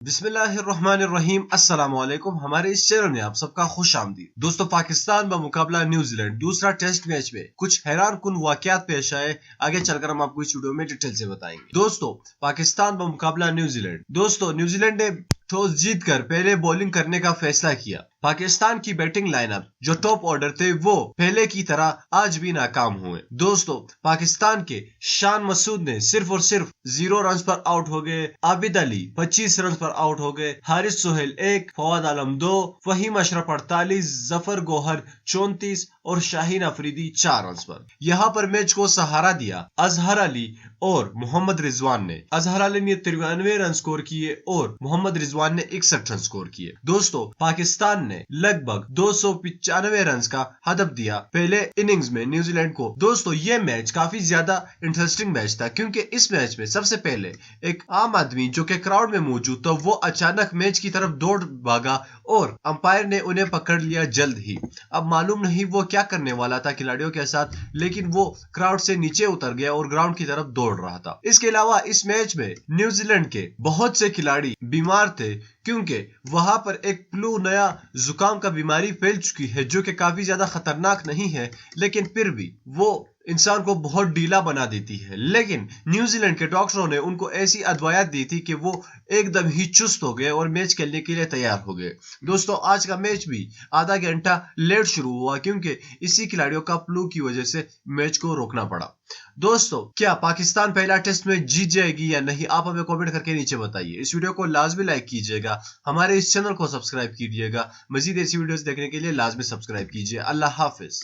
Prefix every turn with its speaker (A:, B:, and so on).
A: बिस्मिल्लाहिर्रहमानिर्रहीम अस्सलाम वालेकुम। हमारे इस चैनल में आप सबका खुश आमदीद। दोस्तों, पाकिस्तान बमुकाबला न्यूजीलैंड दूसरा टेस्ट मैच में कुछ हैरान कुन वाकयात पेश आए। आगे चलकर हम आपको इस वीडियो में डिटेल से बताएंगे। दोस्तों, पाकिस्तान बमुकाबला न्यूजीलैंड। दोस्तों, न्यूजीलैंड ने टॉस जीतकर पहले बॉलिंग करने का फैसला किया। पाकिस्तान की बैटिंग लाइनअप जो टॉप ऑर्डर थे वो पहले की तरह आज भी नाकाम हुए। दोस्तों, पाकिस्तान के शान मसूद ने सिर्फ और सिर्फ 0 रन पर आउट हो गए। आबिद अली 25 रन पर आउट हो गए। हारिस सोहेल 1, फवाद आलम 2, फहीम अशरफ 48, जफर गोहर 34 और शाहीन अफरीदी 4 रन पर। यहाँ पर मैच को सहारा दिया अजहर अली और मोहम्मद रिजवान ने। अजहर अली ने 93 रन स्कोर किए और मोहम्मद रिजवान ने 61 रन स्कोर किए। दोस्तों, पाकिस्तान ने लगभग 295 रन का हदफ दिया पहले इनिंग्स में न्यूजीलैंड को। दोस्तों, ये मैच काफी ज्यादा इंटरेस्टिंग मैच था क्योंकि इस मैच में सबसे पहले एक आम आदमी जो कि क्राउड में मौजूद था वो अचानक मैच की तरफ दौड़ भागा और अंपायर ने उन्हें पकड़ लिया जल्द ही। अब मालूम नहीं वो क्या करने वाला था खिलाड़ियों के साथ, लेकिन वो क्राउड से नीचे उतर गया और ग्राउंड की तरफ दौड़ रहा था। इसके अलावा इस मैच में न्यूजीलैंड के बहुत से खिलाड़ी बीमार थे क्योंकि वहां पर एक फ्लू नया जुकाम का बीमारी फैल चुकी है जो कि काफी ज्यादा खतरनाक नहीं है, लेकिन फिर भी वो इंसान को बहुत ढीला बना देती है। लेकिन न्यूजीलैंड के डॉक्टरों ने उनको ऐसी अदवायात दी थी कि वो एकदम ही चुस्त हो गए और मैच खेलने के लिए तैयार हो गए। दोस्तों, आज का मैच भी आधा घंटा लेट शुरू हुआ क्योंकि इसी खिलाड़ियों का फ्लू की वजह से मैच को रोकना पड़ा। दोस्तों, क्या पाकिस्तान पहला टेस्ट में जीत जाएगी या नहीं, आप हमें कमेंट करके नीचे बताइए। इस वीडियो को लाजमी लाइक कीजिएगा, हमारे इस चैनल को सब्सक्राइब कीजिएगा। मजीद ऐसी वीडियोस देखने के लिए लाजमी सब्सक्राइब कीजिए। अल्लाह हाफिज।